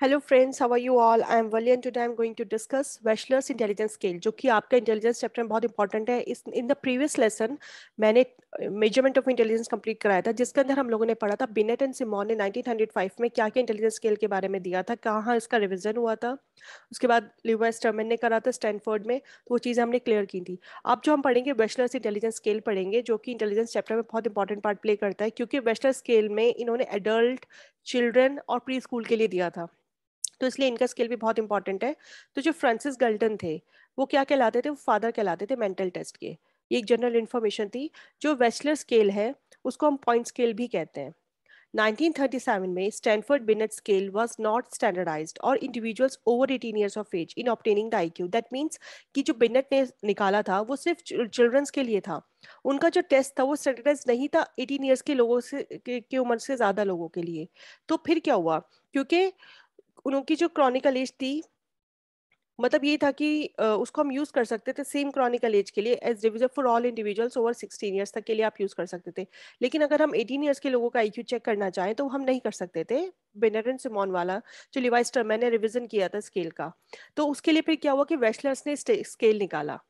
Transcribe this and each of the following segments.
Hello friends, how are you all? I am Wali and today I am going to discuss Wechsler's intelligence scale, जो कि आपका intelligence chapter में बहुत important है। इस इन द प्रीवियस लेसन मैंने measurement of intelligence complete कराया था, जिसके अंदर हम लोगों ने पढ़ा था बिनेट एंड सिमोन ने 1905 में क्या क्या इंटेलिजेंस स्केल के बारे में दिया था, कहाँ इसका रिविजन हुआ था। उसके बाद लिवा स्टर्मन ने करा था स्टैनफोर्ड में, तो वो चीज़ें हमने क्लियर की थी। अब जो हम पढ़ेंगे वेशलर्स इंटेलिजेंस स्केल पढ़ेंगे, जो कि इंटेलिजेंस चैप्टर में बहुत इंपॉर्टेंट पार्ट प्ले करता है, क्योंकि वेशलर स्केल में इन्होंने एडल्ट, चिल्ड्रन और प्री स्कूल के लिए दिया था, तो इसलिए इनका स्किल भी बहुत इंपॉर्टेंट है। तो जो फ्रांसिस गल्टन थे, वो क्या कहलाते थे? वो फादर कहलाते थे मेंटल टेस्ट के। ये एक जनरल इन्फॉर्मेशन थी। जो वेस्लर स्केल है, उसको हम पॉइंट स्केल भी कहते हैं। 1937 में Stanford Binet scale was not standardised और individuals over 18 years of age in obtaining the IQ. That means कि जो बिनेट ने निकाला था वो सिर्फ चिल्ड्रंस के लिए था। उनका जो टेस्ट था वो स्टैंडर्डाइज नहीं था 18 ईयर्स के लोगों से की उम्र से ज्यादा लोगों के लिए। तो फिर क्या हुआ? क्योंकि उनकी जो क्रॉनिकल एज थी, मतलब ये था कि उसको हम यूज कर सकते थे सेम क्रॉनिकल एज के लिए age division for all individuals over 16 years तक के लिए आप यूज कर सकते थे। लेकिन अगर हम 18 ईयर्स के लोगों का आईक्यू चेक करना चाहें तो हम नहीं कर सकते थे। बेनेट एंड सिमोन वाला जो लिवाइस टर्मन ने रिवीजन किया था स्केल का, तो उसके लिए फिर क्या हुआ कि वेशलर्स ने स्केल निकाला।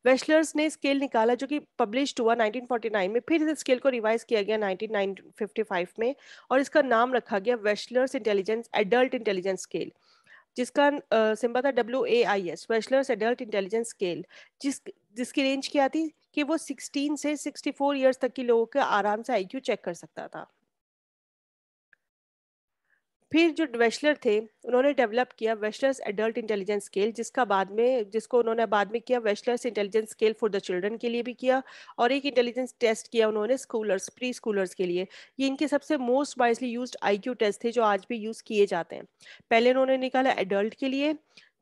वेशलर्स ने स्केल निकाला जो कि पब्लिश्ड हुआ 1949 में। फिर इस स्केल को रिवाइज किया गया 1955 में, और इसका नाम रखा गया वेशलर्स इंटेलिजेंस एडल्ट इंटेलिजेंस स्केल, जिसका सिंबल था WAIS, bachelors adult intelligence scale. जिसकी रेंज क्या थी कि वो 16 से 64 ईयर्स तक के लोगों का आराम से आईक्यू चेक कर सकता था। फिर जो वेशलर थे, उन्होंने डेवलप किया वेशलर्स एडल्ट इंटेलिजेंस स्केल, जिसको उन्होंने बाद में किया Wechsler's intelligence scale for the children के लिए भी किया। और एक इंटेलिजेंस टेस्ट किया उन्होंने स्कूलर्स, प्री स्कूलर्स के लिए। ये इनके सबसे most wisely used IQ test थे, जो आज भी यूज किए जाते हैं। पहले इन्होंने निकाला एडल्ट के लिए,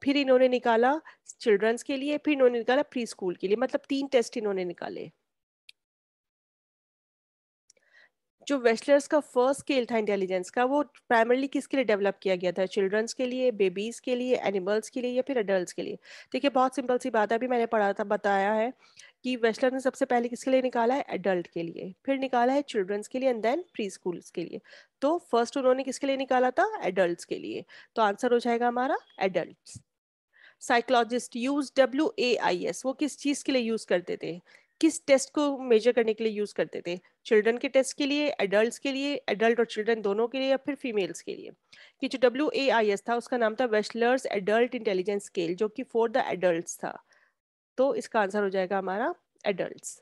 फिर इन्होंने निकाला चिल्ड्रंस के लिए, फिर इन्होंने निकाला प्री स्कूल के लिए। मतलब 3 टेस्ट इन्होंने निकाले। जो वेस्लर्स का फर्स्ट स्केल था इंटेलिजेंस का, वो प्राइमरली किसके लिए डेवलप किया गया था? चिल्ड्रंस के लिए, बेबीज के लिए, एनिमल्स के लिए, या फिर अडल्ट्स के लिए? देखिए, बहुत सिंपल सी बात है, अभी मैंने पढ़ा था, बताया है कि वेस्लर ने सबसे पहले किसके लिए निकाला है? एडल्ट के लिए, फिर निकाला है चिल्ड्रंस के लिए, एंड देन प्री स्कूल्स के लिए। तो फर्स्ट उन्होंने किसके लिए निकाला था? एडल्ट्स के लिए। तो आंसर हो जाएगा हमारा एडल्ट। साइकोलॉजिस्ट यूज WAIS, वो किस चीज के लिए यूज करते थे? किस टेस्ट को मेजर करने के लिए यूज करते थे? चिल्ड्रन के टेस्ट के लिए, एडल्ट्स के लिए, एडल्ट और चिल्ड्रन दोनों के लिए, या फिर फीमेल्स के लिए? कि जो WAIS था उसका नाम था वेस्लर्स एडल्ट इंटेलिजेंस स्केल, जो कि फॉर द एडल्ट्स था। तो इसका आंसर हो जाएगा हमारा एडल्ट्स।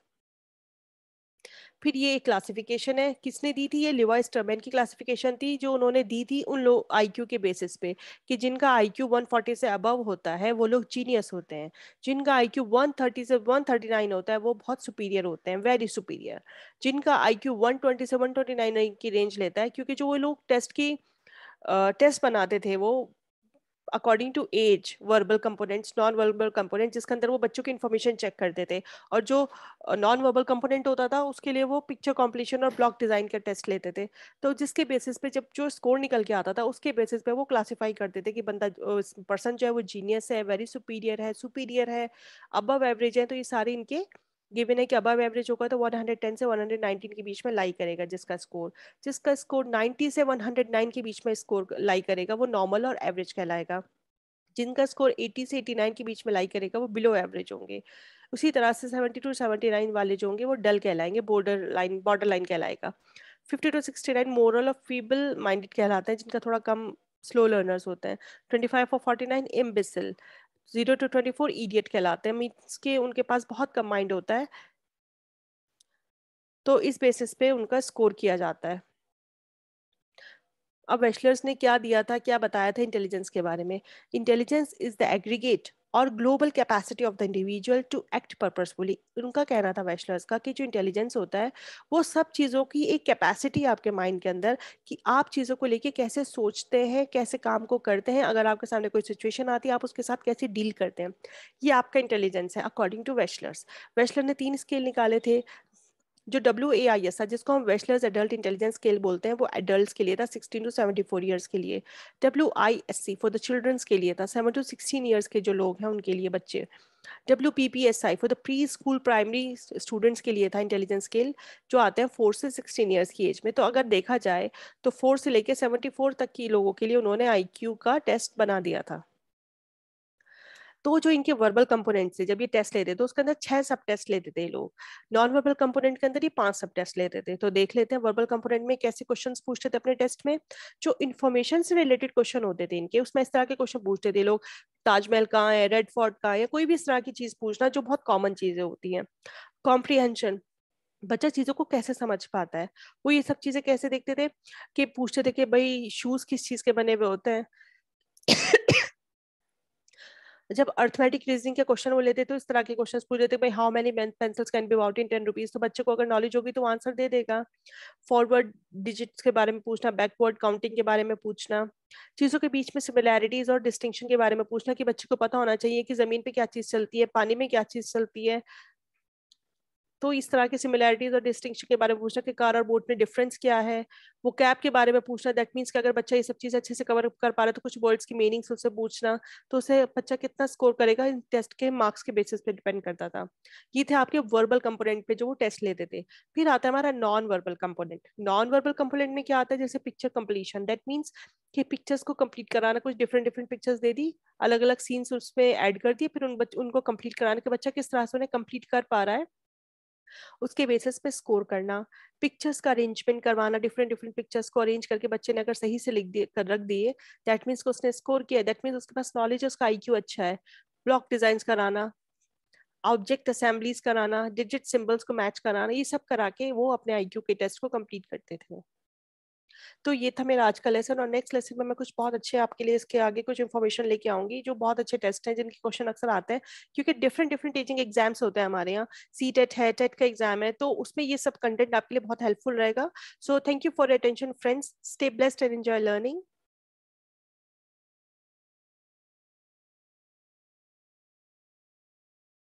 फिर ये एक क्लासिफिकेशन है, किसने दी थी? ये लिवा स्टर्मैन की क्लासिफिकेशन थी, जो उन्होंने दी थी उन लोग आईक्यू के बेसिस पे, कि जिनका आईक्यू 140 से अबव होता है वो लोग जीनियस होते हैं। जिनका आईक्यू 130 से 139 होता है वो बहुत सुपीरियर होते हैं, वेरी सुपीरियर। जिनका आईक्यू 120 से 129 की रेंज लेता है, क्योंकि जो वो लोग टेस्ट बनाते थे वो according to age, verbal components, non verbal component, जिसके अंदर वो बच्चों की इन्फॉर्मेशन चेक करते थे। और जो नॉन वर्बल कंपोनेंट होता था उसके लिए वो पिक्चर कॉम्प्लीशन और ब्लॉक डिजाइन का टेस्ट लेते थे। तो जिसके बेसिस पे जब जो स्कोर निकल के आता था उसके बेसिस पे वो क्लासिफाई करते थे कि बंदा, पर्सन जो है वो जीनियस है, वेरी सुपीरियर है, अबव एवरेज है। तो ये सारे इनके गिवन है कि अबव एवरेज होगा तो 110 से 119 के बीच में लाई करेगा। जिसका स्कोर 90 से 109 के बीच में स्कोर लाई करेगा वो नॉर्मल और एवरेज कहलाएगा। जिनका स्कोर 80 से 89 के बीच में लाई करेगा वो बिलो एवरेज होंगे। उसी तरह से 70 टू 79 वाले जो होंगे वो डल कहलाएंगे, बॉर्डर लाइन कहलाएगा। 50 टू 69 मोरल और फीबल माइंडेड कहलाते हैं, जिनका थोड़ा कम स्लो लर्नर्स होते हैं। 25 और 49 इम्बिसिल। 0 टू 24 इडियट कहलाते हैं, मीन्स के उनके पास बहुत कम माइंड होता है। तो इस बेसिस पे उनका स्कोर किया जाता है। अब बैचलर्स ने क्या दिया था, क्या बताया था इंटेलिजेंस के बारे में? इंटेलिजेंस इज द एग्रीगेट और global capacity of the individual to act purposefully. उनका कहना था बैचलर्स का कि जो इंटेलिजेंस होता है वो सब चीज़ों की एक कैपेसिटी है आपके माइंड के अंदर, कि आप चीज़ों को लेके कैसे सोचते हैं, कैसे काम को करते हैं, अगर आपके सामने कोई सिचुएशन आती है आप उसके साथ कैसे डील करते हैं। ये आपका इंटेलिजेंस है अकॉर्डिंग टू बैचलर्स। बैचलर ने 3 स्केल निकाले थे। जो WAIS था, जिसको हम वेस्लर्स एडल्ट इंटेलिजेंस स्केल बोलते हैं, वो एडल्ट्स के लिए था 16 टू 74 ईयर्स के लिए। WISC फॉर द चिल्ड्रंस के लिए था 7 टू 16 ईयर्स के जो लोग हैं उनके लिए, बच्चे। WPPSI for the pre school primary students के लिए था इंटेलिजेंस स्केल, जो आते हैं 4 से 16 ईयर्स की एज में। तो अगर देखा जाए तो 4 से लेकर 74 तक की लोगों के लिए उन्होंने IQ का टेस्ट बना दिया था। तो जो इनके वर्बल कंपोनेंट थे, जब ये टेस्ट लेते थे उसके अंदर 6 सब टेस्ट लेते थे ये लोग। नॉन वर्बल कंपोनेंट के अंदर ये 5 सब टेस्ट लेते थे। तो देख लेते हैं वर्बल कंपोनेंट में कैसे क्वेश्चंस पूछते थे अपने टेस्ट में। जो इन्फॉर्मेशन से रिलेटेड क्वेश्चन होते थे इनके, उसमें इस तरह के क्वेश्चन पूछते थे लोग, ताजमहल कहाँ है, रेड फोर्ट कहाँ है, या कोई भी इस तरह की चीज पूछना जो बहुत कॉमन चीजें होती हैं। कॉम्प्रीहेंशन, बच्चा चीजों को कैसे समझ पाता है, वो ये सब चीजें कैसे देखते थे, कि पूछते थे कि भाई शूज किस चीज के बने हुए होते हैं। जब अर्थमेटिक रीजनिंग के क्वेश्चन वो लेते तो इस तरह के क्वेश्चंस पूछ लेते भाई how many pencils can be bought in 10 rupees. तो बच्चे को अगर नॉलेज होगी तो आंसर दे देगा। फॉरवर्ड डिजिट्स के बारे में पूछना, बैकवर्ड काउंटिंग के बारे में पूछना, चीजों के बीच में सिमिलैरिटीज और डिस्टिंक्शन के बारे में पूछना, कि बच्चे को पता होना चाहिए कि जमीन पे क्या चीज चलती है, पानी में क्या चीज चलती है। तो इस तरह की सिमिलैरिटीज और डिस्टिंक्शन के बारे में पूछना कि कार और बोट में डिफरेंस क्या है। वो कैप के बारे में पूछना, दैट मीन्स कि अगर बच्चा ये सब चीज़ अच्छे से कवर कर पा रहा है तो कुछ वर्ड्स की मीनिंग्स उससे पूछना। तो उसे बच्चा कितना स्कोर करेगा इन टेस्ट के मार्क्स के बेसिस पे डिपेंड करता था। ये थे आपके वर्बल कंपोनेंट पे जो वो टेस्ट लेते थे। फिर आता है हमारा non verbal component. Non verbal component में क्या आता है, जैसे पिक्चर कंप्लीशन, दैट मीन्स कि पिक्चर्स को कंप्लीट कराना, कुछ डिफरेंट डिफरेंट पिक्चर्स दे दी, अलग अलग सीन्स उसमें ऐड कर दिए, फिर उनको कंप्लीट कराने के बच्चा किस तरह से उन्हें कंप्लीट कर पा रहा है उसके बेसिस पे स्कोर करना। पिक्चर्स का अरेंजमेंट करवाना, डिफरेंट डिफरेंट पिक्चर्स को अरेंज करके बच्चे ने अगर सही से लिख दिए कर रख दिए, दैट मीन्स को उसने स्कोर किया, दैट मीन्स उसके पास नॉलेज है, उसका IQ अच्छा है। ब्लॉक डिजाइन कराना, ऑब्जेक्ट असेंबलीज कराना, डिजिट सिंबल्स को मैच कराना, ये सब करा के वो अपने IQ के टेस्ट को कंप्लीट करते थे। तो ये था मेरा आज का लेसन, और नेक्स्ट लेसन में मैं कुछ बहुत अच्छे आपके लिए इसके आगे कुछ इन्फॉर्मेशन लेके आऊंगी, जो बहुत अच्छे टेस्ट हैं जिनके क्वेश्चन अक्सर आते हैं, क्योंकि डिफरेंट डिफरेंट टीचिंग एग्जाम्स होते हैं हमारे यहाँ। CTET है, टेट का एग्जाम है, तो उसमें ये सब कंटेंट आपके लिए बहुत हेल्पफुल रहेगा। So thank you for your attention friends, stay blessed and enjoy learning.